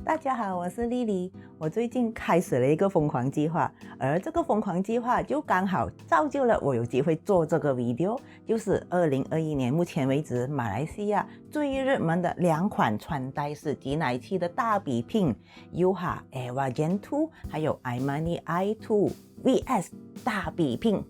大家好，我是丽丽。我最近开始了一个疯狂计划，而这个疯狂计划就刚好造就了我有机会做这个 video， 就是2021年目前为止马来西亚最热门的2款穿戴式挤奶器的大比拼 Yuha Eva Gen 2还有 iMoney i2 vs 大比拼。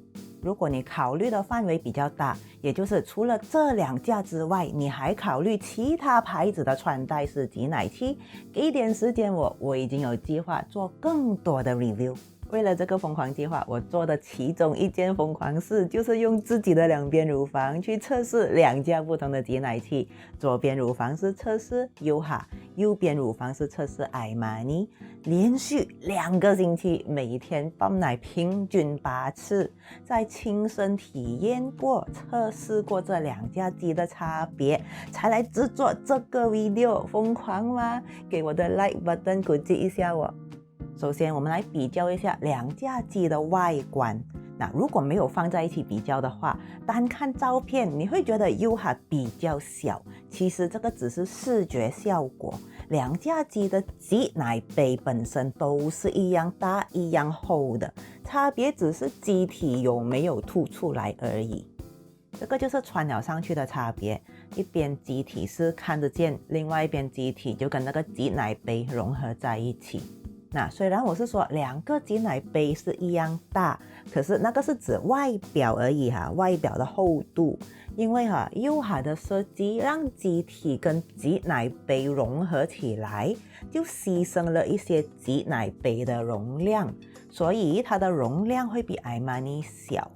如果你考虑的范围比较大，也就是除了这2家之外，你还考虑其他牌子的穿戴式挤奶器，给点时间我已经有计划做更多的 review。为了这个疯狂计划，我做的其中一件疯狂事就是用自己的2边乳房去测试2家不同的挤奶器。左边乳房是测试 Yuha， 右边乳房是测试 iMoney。连续2个星期，每天泵奶平均8次，在亲身体验过、测试过这2家机的差别，才来制作这个 video。疯狂吗？给我的 like button 鼓励一下我。首先我们来比较一下2架机的外观。那如果没有放在一起比较的话，单看照片你会觉得 Yuha 比较小，其实这个只是视觉效果。2架机的挤奶杯本身都是一样大一样厚的，差别只是机体有没有凸出来而已。这个就是穿了上去的差别，一边机体是看得见，另外一边机体就跟那个挤奶杯融合在一起。那虽然我是说2个挤奶杯是一样大，可是那个是指外表而已外表的厚度。因为Yuha 的设计让机体跟挤奶杯融合起来，就牺牲了一些挤奶杯的容量，所以它的容量会比 iMoney 小。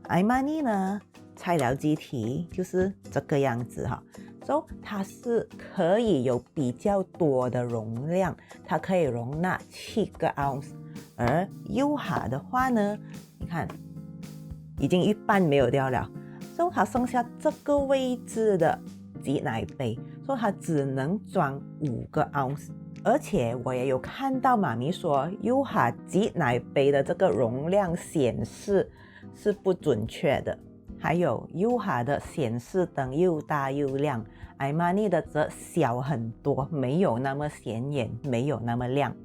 iMoney 呢，拆了机体就是这个样子So 它是可以有比较多的容量，它可以容纳7个 ounce。 而 Yuha 的话呢，你看已经一半没有掉了， So 它剩下这个位置的挤奶杯， So 它只能装5个 ounce。 而且我也有看到妈咪说 Yuha 挤奶杯的这个容量显示是不准确的，还有 Yuha 的显示灯又大又亮， iMoney 的则小很多，没有那么显眼，没有那么亮。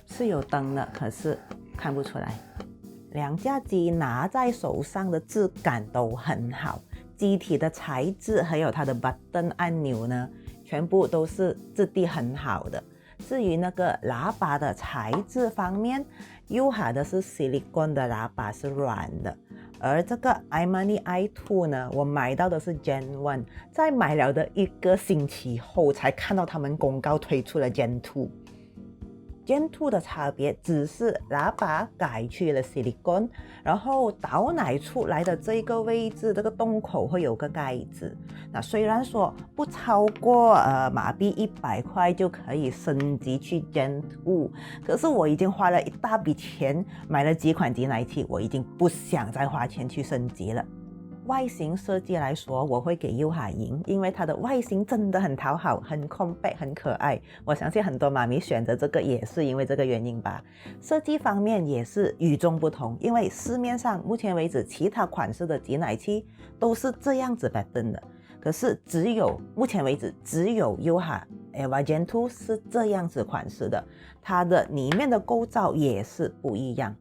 是有灯的，可是看不出来。2架机拿在手上的质感都很好，机体的材质还有它的 button 按钮呢，全部都是质地很好的。至于那个喇叭的材质方面， Yuha 的是 silicone 的喇叭，是软的，而这个 iMoney i2 呢，我买到的是 Gen 1， 在买了的1个星期后才看到他们公告推出了 Gen 2。Gen 2的差别只是喇叭改去了 silicone， 然后倒奶出来的这个位置，这个洞口会有个盖子。那虽然说不超过马币100块就可以升级去 Gen 2， 可是我已经花了一大笔钱买了几款挤奶器，我已经不想再花钱去升级了。外形设计来说，我会给 Yuha 赢，因为它的外形真的很讨好，很 compact， 很可爱。我相信很多妈咪选择这个也是因为这个原因吧。设计方面也是与众不同，因为市面上目前为止其他款式的挤奶器都是这样子 pattern 的，可是目前为止只有 Yuha Eva Gen 2是这样子款式的，它的里面的构造也是不一样。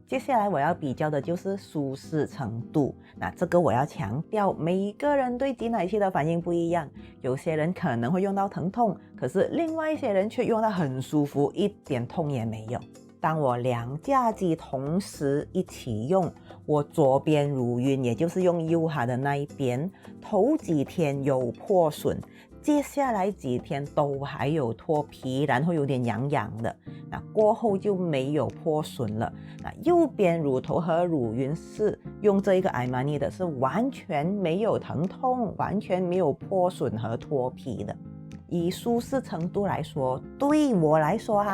接下来我要比较的就是舒适程度。那这个我要强调，每个人对挤奶器的反应不一样，有些人可能会用到疼痛，可是另外一些人却用到很舒服，一点痛也没有。当我2架机同时一起用，我左边乳晕，也就是用 Yuha 的那一边，头几天有破损，接下来几天都还有脱皮，然后有点痒痒的，那过后就没有破损了。那右边乳头和乳晕是用这一个 iMoney 的，是完全没有疼痛，完全没有破损和脱皮的。以舒适程度来说，对我来说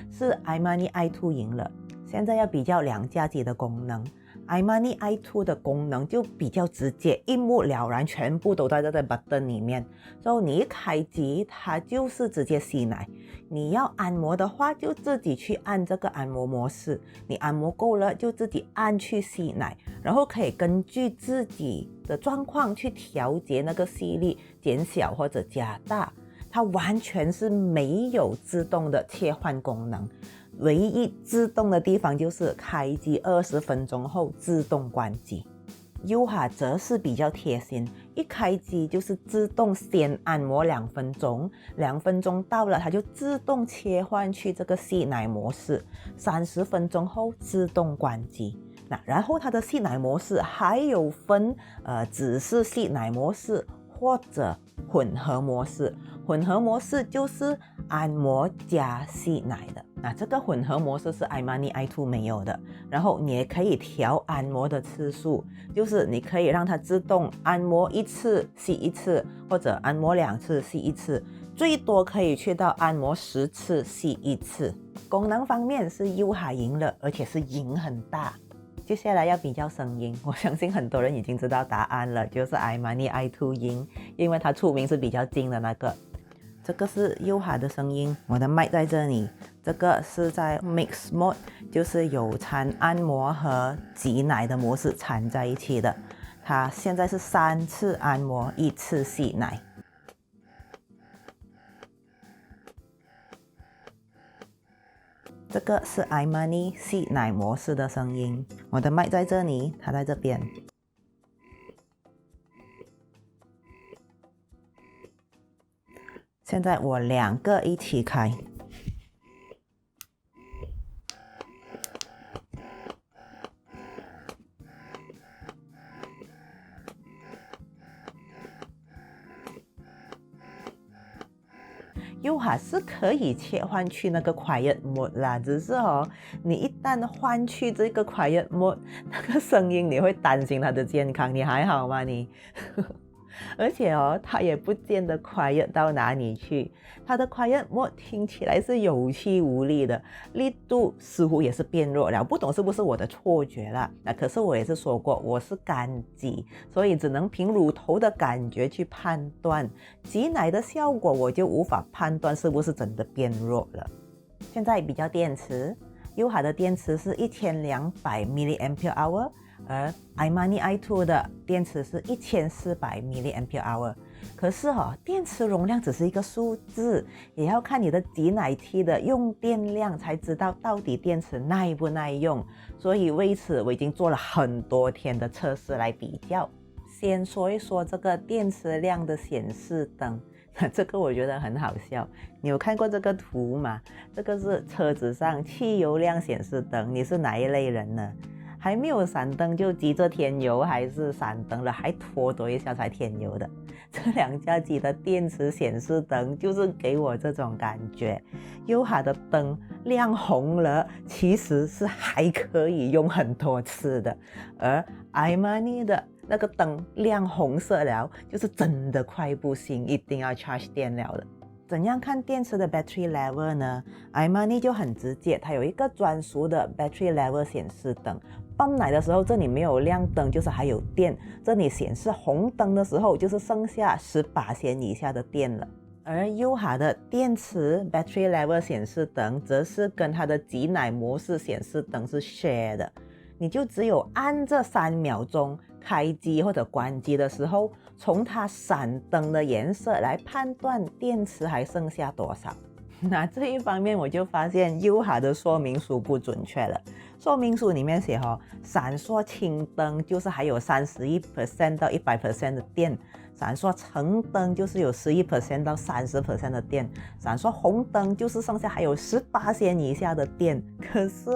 是 iMoney i2 赢了。现在要比较2架机的功能， iMoney i2 的功能就比较直接，一目了然，全部都在这个 button 里面。所以你一开机，它就是直接吸奶。你要按摩的话，就自己去按这个按摩模式，你按摩够了就自己按去吸奶，然后可以根据自己的状况去调节那个细粒，减小或者加大。它完全是没有自动的切换功能，唯一自动的地方就是开机20分钟后自动关机。Yuha 则是比较贴心，一开机就是自动先按摩2分钟，2分钟到了它就自动切换去这个吸奶模式，30分钟后自动关机。然后它的吸奶模式还有分只是吸奶模式或者混合模式。混合模式就是按摩加吸奶的，这个混合模式是 iMoney i2 没有的。然后你也可以调按摩的次数，就是你可以让它自动按摩1次吸1次，或者按摩2次吸1次，最多可以去到按摩10次吸1次。功能方面是Yuha赢了，而且是赢很大。接下来要比较声音，我相信很多人已经知道答案了，就是 iMoney i2 赢，因为它出名是比较近的那个。这个是Yuha的声音，我的麦在这里。这个是在 Mix Mode， 就是有掺按摩和挤奶的模式掺在一起的。它现在是3次按摩1次吸奶。这个是 iMoney 吸奶模式的声音，我的麦在这里，它在这边。现在我2个一起开。Yuha 是可以切换去那个 Quiet Mode 啦，只是你一旦换去这个 Quiet Mode， 那个声音你会担心它的健康，你还好吗你？而且它也不见得 quiet 到哪里去，它的 quiet mode 听起来是有气无力的，力度似乎也是变弱了，不懂是不是我的错觉啦。可是我也是说过我是干机，所以只能凭乳头的感觉去判断，挤奶的效果我就无法判断是不是真的变弱了。现在比较电池，Yuha的电池是1200 mAh，而 iMoney i2 的电池是1400 mAh， 可是电池容量只是一个数字，也要看你的挤奶器的用电量才知道到底电池耐不耐用。所以为此我已经做了很多天的测试来比较。先说一说这个电池量的显示灯，这个我觉得很好笑。你有看过这个图吗？这个是车子上汽油量显示灯，你是哪一类人呢？还没有闪灯就急着添油，还是闪灯了还拖多一下才添油的？这2架机的电池显示灯就是给我这种感觉。Yuha 的灯亮红了，其实是还可以用很多次的，而 iMoney 的那个灯亮红色了，就是真的快不行，一定要 charge 电了的。怎样看电池的 battery level 呢？ iMoney 就很直接，它有一个专属的 battery level 显示灯，泵奶的时候这里没有亮灯，就是还有电，这里显示红灯的时候就是剩下18% 以下的电了。而 Yuha 的电池 battery level 显示灯则是跟它的挤奶模式显示灯是 share 的，你就只有按这3秒钟开机或者关机的时候，从它闪灯的颜色来判断电池还剩下多少。那这一方面我就发现 Yuha 的说明书不准确了。说明书里面写闪烁青灯就是还有31% 到 100% 的电，闪烁橙灯就是有11% 到30% 的电，闪烁红灯就是剩下还有18% 以下的电。可是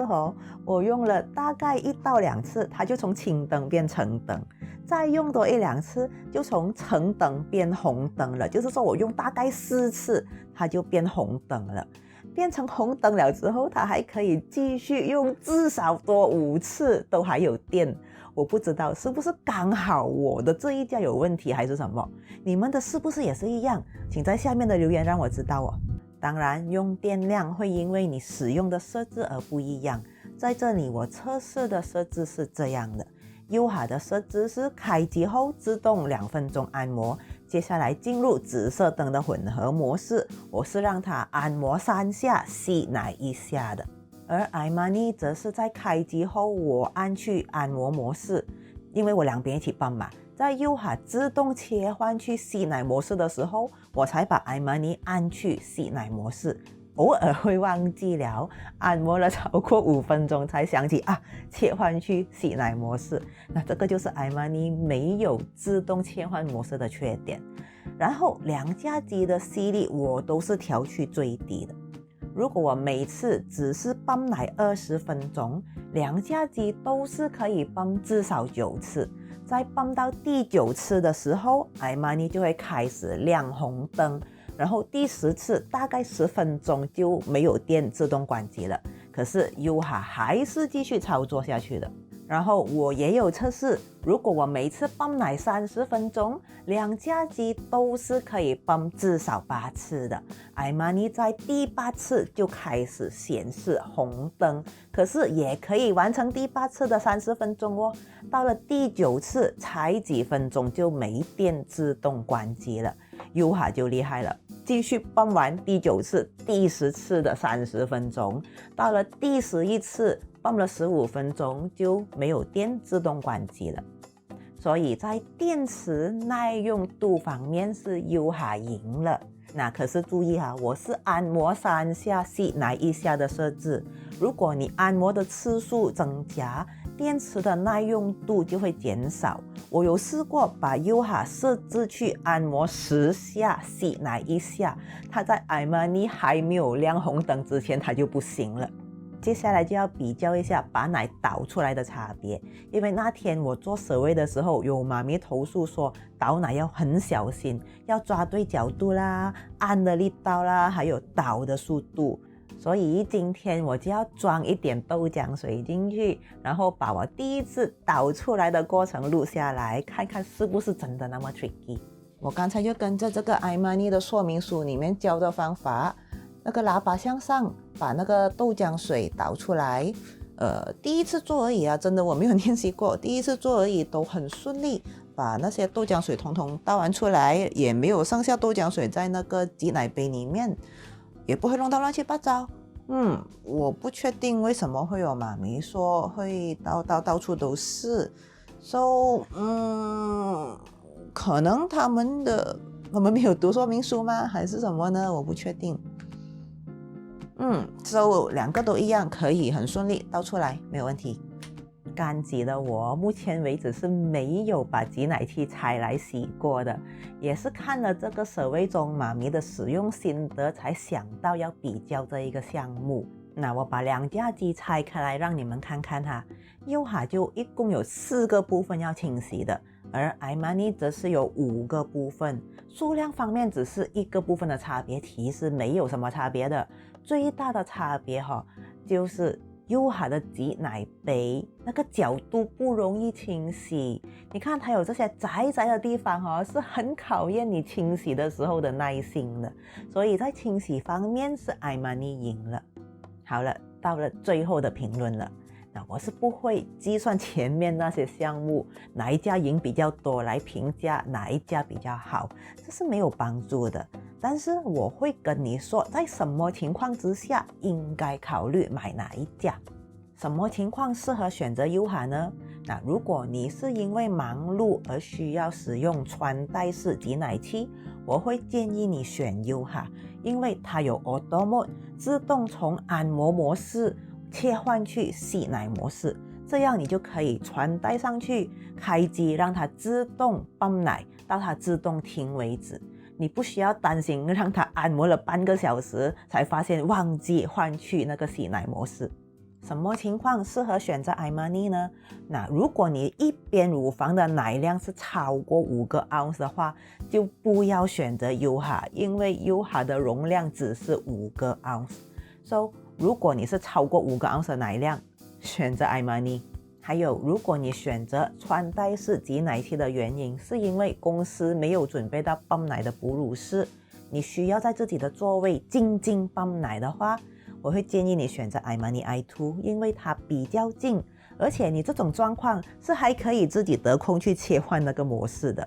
我用了大概1到2次，它就从青灯变橙灯，再用多1-2次就从橙灯变红灯了，就是说我用大概4次它就变红灯了。变成红灯了之后，它还可以继续用至少多5次都还有电。我不知道是不是刚好我的这一架有问题还是什么，你们的是不是也是一样？请在下面的留言让我知道当然用电量会因为你使用的设置而不一样，在这里我测试的设置是这样的。Yuha 的设置是开机后自动2分钟按摩，接下来进入紫色灯的混合模式，我是让它按摩3下吸奶1下的。而 iMoney 则是在开机后我按去按摩模式，因为我2边一起泵嘛，在优哈自动切换去吸奶模式的时候，我才把 iMoney 按去吸奶模式。偶尔会忘记了，按摩了超过5分钟才想起切换去吸奶模式。那这个就是 iMoney 没有自动切换模式的缺点。然后两家机的吸力我都是调去最低的。如果我每次只是泵奶20分钟，两家机都是可以泵至少9次。在泵到第9次的时候， iMoney 就会开始亮红灯，然后第10次大概10分钟就没有电，自动关机了。可是优哈还是继续操作下去的。然后我也有测试，如果我每次泵奶30分钟，两家机都是可以泵至少8次的。iMoney 在第8次就开始显示红灯，可是也可以完成第8次的30分钟哦。到了第9次才几分钟就没电，自动关机了。优哈就厉害了，继续泵完第9次、第10次的30分钟，到了第11次泵了15分钟就没有电，自动关机了。所以在电池耐用度方面是优哈赢了。那可是注意我是按摩3下吸奶1下的设置。如果你按摩的次数增加，电池的耐用度就会减少。我有试过把优哈设置去按摩10下吸奶1下，它在 iMoney 还没有亮红灯之前它就不行了。接下来就要比较一下把奶倒出来的差别，因为那天我做survey的时候，有妈咪投诉说倒奶要很小心，要抓对角度啦，按的力道啦，还有倒的速度。所以今天我就要装一点豆浆水进去，然后把我第一次倒出来的过程录下来，看看是不是真的那么 tricky。我刚才就跟着这个 iMoney 的说明书里面教的方法，那个喇叭向上把那个豆浆水倒出来。第一次做而已真的我没有练习过，第一次做而已都很顺利，把那些豆浆水统统倒完出来，也没有剩下豆浆水在那个挤奶杯里面，也不会弄到乱七八糟。我不确定为什么会有妈咪说会到处都是。可能他们没有读说明书吗？还是什么呢？我不确定。两个都一样，可以很顺利倒出来，没有问题。干挤的我目前为止是没有把挤奶器拆来洗过的，也是看了这个survey中妈咪的使用心得才想到要比较这一个项目。那我把两家机拆开来让你们看看优哈就一共有4个部分要清洗的，而 iMoney 则是有5个部分，数量方面只是1个部分的差别，其实没有什么差别的。最大的差别就是优哈的挤奶杯那个角度不容易清洗，你看它有这些窄窄的地方是很考验你清洗的时候的耐心的，所以在清洗方面是 iMoney 赢了。好了，到了最后的评论了。那我是不会计算前面那些项目哪一家赢比较多来评价哪一家比较好，这是没有帮助的。但是我会跟你说在什么情况之下应该考虑买哪一家，什么情况适合选择优哈呢？那如果你是因为忙碌而需要使用穿戴式挤奶器，我会建议你选优哈，因为它有 Auto Mode 自动从按摩模式切换去吸奶模式，这样你就可以穿戴上去，开机让它自动泵奶到它自动停为止。你不需要担心让它按摩了半个小时才发现忘记换去那个吸奶模式。什么情况适合选择 iMoney 呢？那如果你一边乳房的奶量是超过5个 ounce 的话，就不要选择优哈，因为优哈的容量只是5个 ounce。如果你是超过5个 ounce 的奶量，选择 iMoney。还有，如果你选择穿戴式挤奶器的原因是因为公司没有准备到泵奶的哺乳室，你需要在自己的座位静静泵奶的话，我会建议你选择 iMoney i2， 因为它比较近，而且你这种状况是还可以自己得空去切换那个模式的。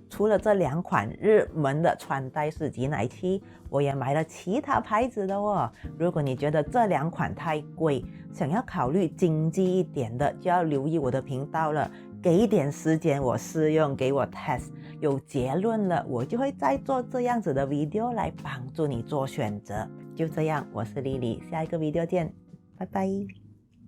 除了这2款热门的穿戴式挤奶器，我也买了其他牌子的如果你觉得这2款太贵，想要考虑经济一点的，就要留意我的频道了。给一点时间我试用，给我 test， 有结论了，我就会再做这样子的 video 来帮助你做选择。就这样，我是 Lily，下一个 video 见，拜拜。